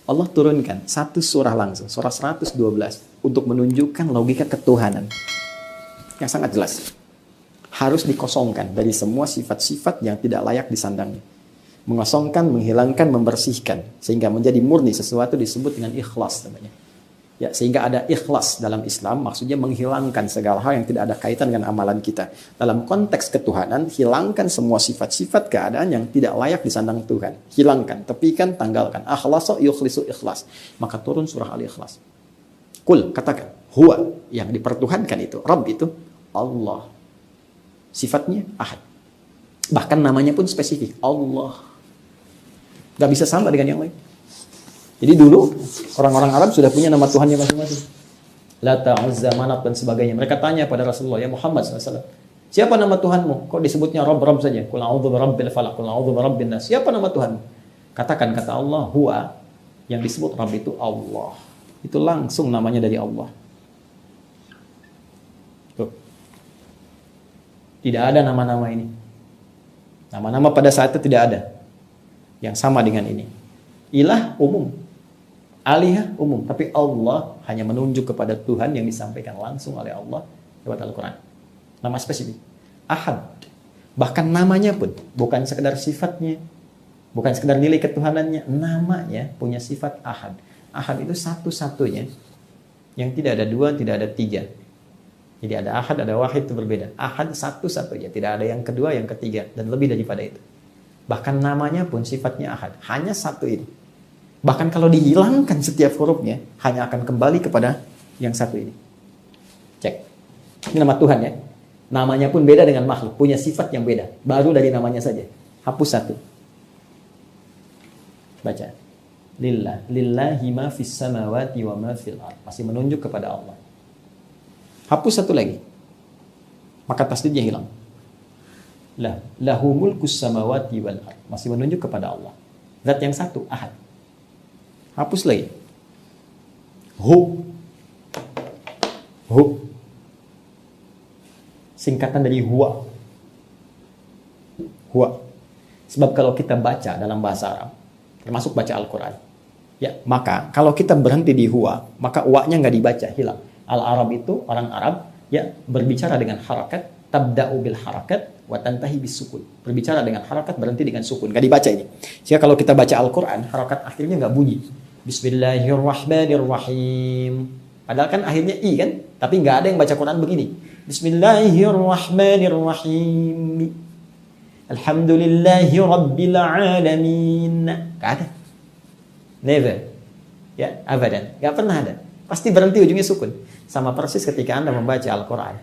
Allah turunkan satu surah langsung, surah 112 untuk menunjukkan logika ketuhanan yang sangat jelas. Harus dikosongkan dari semua sifat-sifat yang tidak layak disandangnya. Mengosongkan, menghilangkan, membersihkan sehingga menjadi murni. Sesuatu disebut dengan ikhlas namanya. Ya, sehingga ada ikhlas dalam Islam, maksudnya menghilangkan segala hal yang tidak ada kaitan dengan amalan kita. Dalam konteks ketuhanan, hilangkan semua sifat-sifat keadaan yang tidak layak disandang Tuhan. Hilangkan, tepikan, tanggalkan. Akhlasa yukhlisu ikhlas. Maka turun surah Al-Ikhlas. Kul, katakan, huwa, yang dipertuhankan itu, Rabb itu, Allah. Sifatnya ahad. Bahkan namanya pun spesifik, Allah. Gak bisa sama dengan yang lain. Jadi dulu orang-orang Arab sudah punya nama Tuhannya masing-masing. Lata, Uzza, Manat dan sebagainya. Mereka tanya pada Rasulullah, ya Muhammad SAW, siapa nama Tuhanmu? Kok disebutnya Rabb saja? Qul a'udzu birabbil falaq, qul a'udzu birabbin nas. Siapa nama Tuhanmu? Katakan, kata Allah, huwa, yang disebut Rabb itu Allah. Itu langsung namanya dari Allah. Tuh. Tidak ada nama-nama ini. Nama-nama pada saat itu tidak ada yang sama dengan ini. Ilah umum. Alihah umum, tapi Allah hanya menunjuk kepada Tuhan yang disampaikan langsung oleh Allah lewat Al-Quran. Nama spesifik. Ahad. Bahkan namanya pun bukan sekedar sifatnya, bukan sekedar nilai ketuhanannya, namanya punya sifat ahad. Ahad itu satu-satunya yang tidak ada dua, tidak ada tiga. Jadi ada ahad, ada wahid, itu berbeda. Ahad satu-satunya, tidak ada yang kedua, yang ketiga, dan lebih daripada itu. Bahkan namanya pun sifatnya ahad, hanya satu ini. Bahkan kalau dihilangkan setiap hurufnya, hanya akan kembali kepada yang satu ini. Cek. Ini nama Tuhan ya. Namanya pun beda dengan makhluk, punya sifat yang beda. Baru dari namanya saja. Hapus satu. Baca. Lillah. Lillahi ma fis samawati wa ma fil ard. Masih menunjuk kepada Allah. Hapus satu lagi. Maka tasdidnya hilang. Lahu mulkus samawati wal ard. Masih menunjuk kepada Allah. Zat yang satu, ahad. Hapus lagi. Hu. Singkatan dari huwa. Huwa. Sebab kalau kita baca dalam bahasa Arab, termasuk baca Al-Quran, ya, maka kalau kita berhenti di huwa, maka uwanya nggak dibaca, hilang. Al-Arab itu, orang Arab, ya, berbicara dengan harakat, tabda'u bil harakat, wa tantahi bis sukun. Berbicara dengan harakat, berhenti dengan sukun. Nggak dibaca ini. Sehingga kalau kita baca Al-Quran, harakat akhirnya nggak bunyi. Bismillahirrahmanirrahim. Padahal kan akhirnya i kan, tapi nggak ada yang baca Quran begini. Bismillahirrahmanirrahim. Alhamdulillahi rabbil alamin. Nggak ada. Never. Ya, abadan. Nggak pernah ada. Pasti berhenti ujungnya sukun. Sama persis ketika Anda membaca Al-Quran.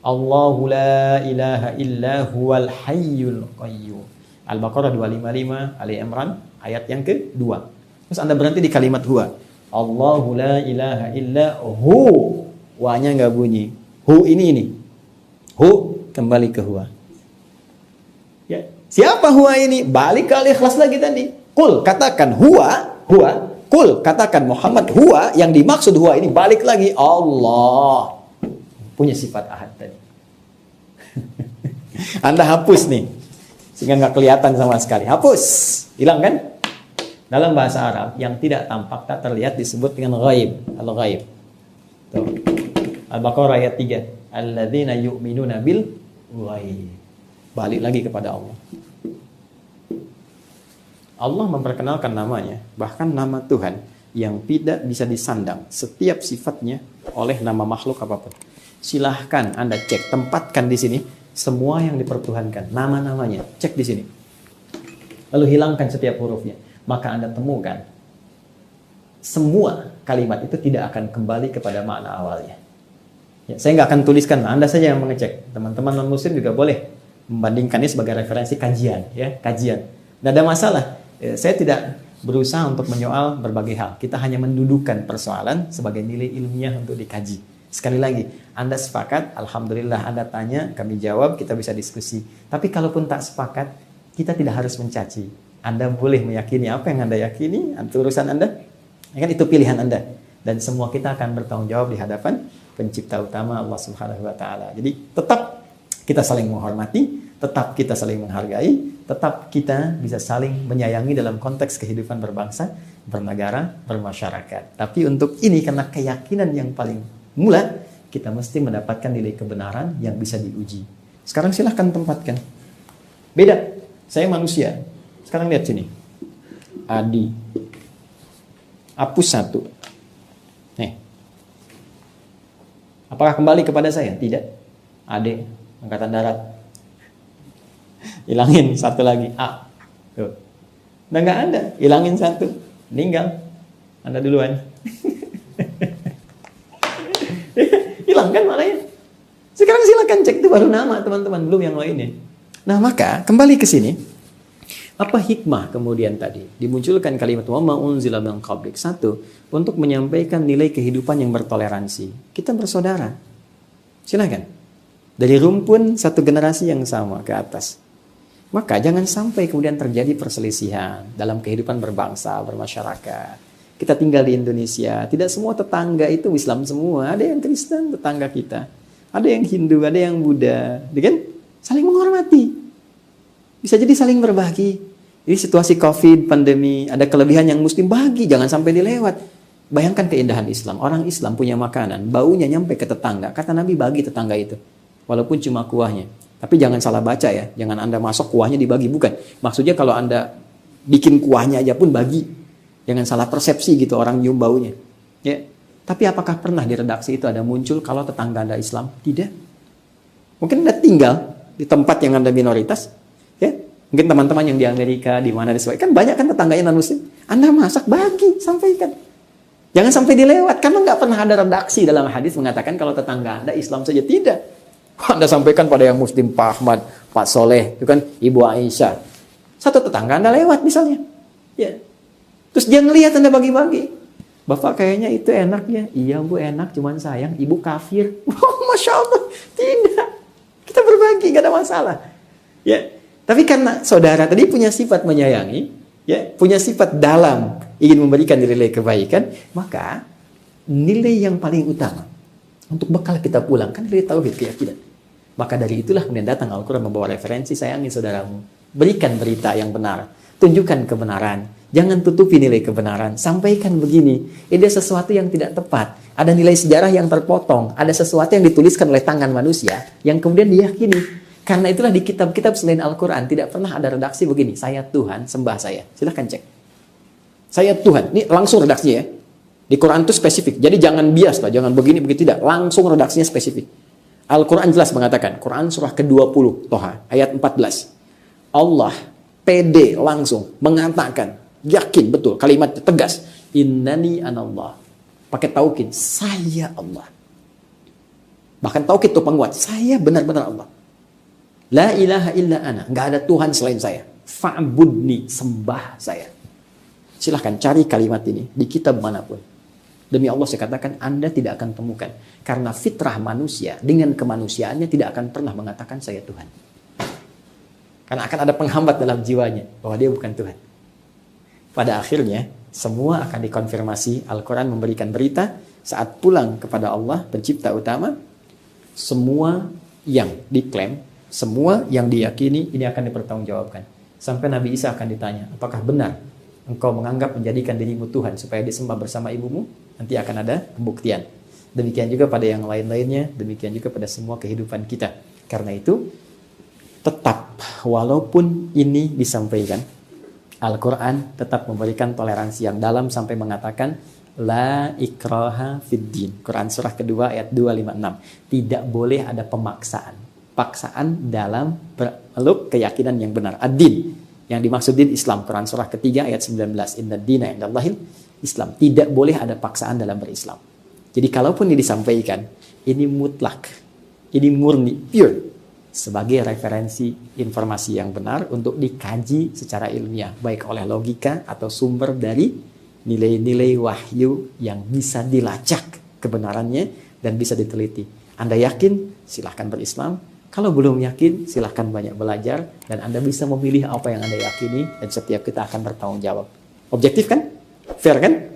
Allahu la ilaha illa huwal hayyul qayyum. Al-Baqarah 255, Ali Imran ayat yang kedua. Terus Anda berhenti di kalimat huwa. Allahu la ilaha illa hu. Wa-nya nggak bunyi. Hu ini. Hu kembali ke huwa. Ya. Siapa huwa ini? Balik ke Al-Ikhlas lagi tadi. Qul, katakan huwa. Qul, katakan Muhammad huwa. Yang dimaksud huwa ini balik lagi Allah. Punya sifat ahad tadi. Anda hapus nih. Sehingga nggak kelihatan sama sekali. Hapus. Hilang kan? Dalam bahasa Arab, yang tidak tampak, tak terlihat disebut dengan ghaib. Al-ghaib. Al-Baqarah ayat 3. Alladzina yu'minuna bil ghaib. Balik lagi kepada Allah. Allah memperkenalkan namanya, bahkan nama Tuhan yang tidak bisa disandang setiap sifatnya oleh nama makhluk apapun. Silahkan Anda cek, tempatkan di sini semua yang dipertuhankan, nama-namanya, cek di sini. Lalu hilangkan setiap hurufnya. Maka Anda temukan semua kalimat itu tidak akan kembali kepada makna awalnya. Ya, saya nggak akan tuliskan, Anda saja yang mengecek. Teman-teman non-muslim juga boleh membandingkannya sebagai referensi kajian. Ya, kajian. Tidak ada masalah. Saya tidak berusaha untuk menyoal berbagai hal. Kita hanya mendudukan persoalan sebagai nilai ilmiah untuk dikaji. Sekali lagi, Anda sepakat, Alhamdulillah Anda tanya, kami jawab, kita bisa diskusi. Tapi kalaupun tak sepakat, kita tidak harus mencaci. Anda boleh meyakini apa yang Anda yakini, itu urusan Anda. Ya kan, itu pilihan Anda. Dan semua kita akan bertanggung jawab di hadapan pencipta utama Allah Subhanahu wa taala. Jadi tetap kita saling menghormati, tetap kita saling menghargai, tetap kita bisa saling menyayangi dalam konteks kehidupan berbangsa, bernegara, bermasyarakat. Tapi untuk ini karena keyakinan yang paling mula, kita mesti mendapatkan nilai kebenaran yang bisa diuji. Sekarang silahkan tempatkan. Beda, saya manusia. Sekarang lihat sini. Adi. Hapus 1. Nih. Apakah kembali kepada saya? Tidak. Ade, angkatan darat. Hilangin 1 lagi. A. Tuh. Udah nggak ada. Hilangin 1. Meninggal. Anda duluan. Hilang kan maknanya. Sekarang silakan cek, itu baru nama teman-teman, belum yang lainnya. Nah maka kembali ke sini. Apa hikmah kemudian tadi? Dimunculkan kalimat wa ma unzila min qablik. 1, untuk menyampaikan nilai kehidupan yang bertoleransi. Kita bersaudara. Silakan. Dari rumpun satu generasi yang sama ke atas. Maka jangan sampai kemudian terjadi perselisihan dalam kehidupan berbangsa, bermasyarakat. Kita tinggal di Indonesia, tidak semua tetangga itu Islam semua. Ada yang Kristen tetangga kita. Ada yang Hindu, ada yang Buddha. Kan? Saling menghormati. Bisa jadi saling berbagi. Ini situasi COVID, pandemi, ada kelebihan yang Muslim bagi, jangan sampai dilewat. Bayangkan keindahan Islam. Orang Islam punya makanan, baunya nyampe ke tetangga. Kata Nabi bagi tetangga itu. Walaupun cuma kuahnya. Tapi jangan salah baca ya. Jangan Anda masuk kuahnya dibagi. Bukan. Maksudnya kalau Anda bikin kuahnya aja pun bagi. Jangan salah persepsi gitu orang nyium baunya. Ya. Tapi apakah pernah di redaksi itu ada muncul kalau tetangga Anda Islam? Tidak. Mungkin Anda tinggal di tempat yang Anda minoritas. Ya. Mungkin teman-teman yang di Amerika, di mana kan banyak kan tetangganya non-Muslim. Anda masak, bagi, sampaikan. Jangan sampai dilewat. Karena nggak pernah ada redaksi dalam hadis mengatakan kalau tetangga Anda Islam saja. Tidak. Anda sampaikan pada yang Muslim, Pak Ahmad, Pak Soleh, itu kan Ibu Aisyah. Satu tetangga Anda lewat misalnya. Ya. Terus dia ngelihat Anda bagi-bagi. Bapak kayaknya itu enaknya. Iya Bu enak, cuman sayang Ibu kafir. Masya Allah. Tidak. Kita berbagi, gak ada masalah. Ya. Tapi karena saudara tadi punya sifat menyayangi, ya, punya sifat dalam ingin memberikan nilai kebaikan, maka nilai yang paling utama untuk bekal kita pulang kan nilai tauhid, keyakinan. Maka dari itulah kemudian datang Al-Quran membawa referensi, sayangi saudaramu, berikan berita yang benar, tunjukkan kebenaran, jangan tutupi nilai kebenaran, sampaikan begini, ada sesuatu yang tidak tepat, ada nilai sejarah yang terpotong, ada sesuatu yang dituliskan oleh tangan manusia yang kemudian diyakini. Karena itulah di kitab-kitab selain Al-Quran tidak pernah ada redaksi begini, saya Tuhan, sembah saya. Silahkan cek. Saya Tuhan, ini langsung redaksinya ya. Di Quran itu spesifik, jadi jangan bias lah, jangan begini, begitu, tidak. Langsung redaksinya spesifik. Al-Quran jelas mengatakan, Quran surah ke-20, Toha, ayat 14. Allah pede langsung mengatakan, yakin betul, kalimat tegas. Innani anallah. Pakai taukid, saya Allah. Bahkan taukid itu penguat, saya benar-benar Allah. La ilaha illa ana, nggak ada Tuhan selain saya. Fa'budni, sembah saya. Silahkan cari kalimat ini di kitab manapun. Demi Allah saya katakan Anda tidak akan temukan. Karena fitrah manusia dengan kemanusiaannya tidak akan pernah mengatakan saya Tuhan. Karena akan ada penghambat dalam jiwanya bahwa dia bukan Tuhan. Pada akhirnya semua akan dikonfirmasi. Al-Quran memberikan berita saat pulang kepada Allah pencipta utama. Semua yang diklaim, semua yang diyakini ini akan dipertanggungjawabkan. Sampai Nabi Isa akan ditanya, apakah benar engkau menganggap menjadikan dirimu Tuhan supaya disembah bersama ibumu? Nanti akan ada pembuktian. Demikian juga pada yang lain-lainnya, demikian juga pada semua kehidupan kita. Karena itu, tetap walaupun ini disampaikan, Al-Quran tetap memberikan toleransi yang dalam sampai mengatakan La ikraha fid din. Quran surah kedua ayat 256. Tidak boleh ada pemaksaan. Paksaan dalam bermeluk keyakinan yang benar. Ad-din. Yang dimaksud din Islam. Quran surah ketiga ayat 19. Inna dina indallahil Islam. Tidak boleh ada paksaan dalam berislam. Jadi kalaupun ini disampaikan, ini mutlak. Ini murni, pure. Sebagai referensi informasi yang benar untuk dikaji secara ilmiah. Baik oleh logika atau sumber dari nilai-nilai wahyu yang bisa dilacak kebenarannya dan bisa diteliti. Anda yakin? Silahkan berislam. Kalau belum yakin, silahkan banyak belajar. Dan Anda bisa memilih apa yang Anda yakini. Dan setiap kita akan bertanggung jawab. Objektif kan? Fair kan?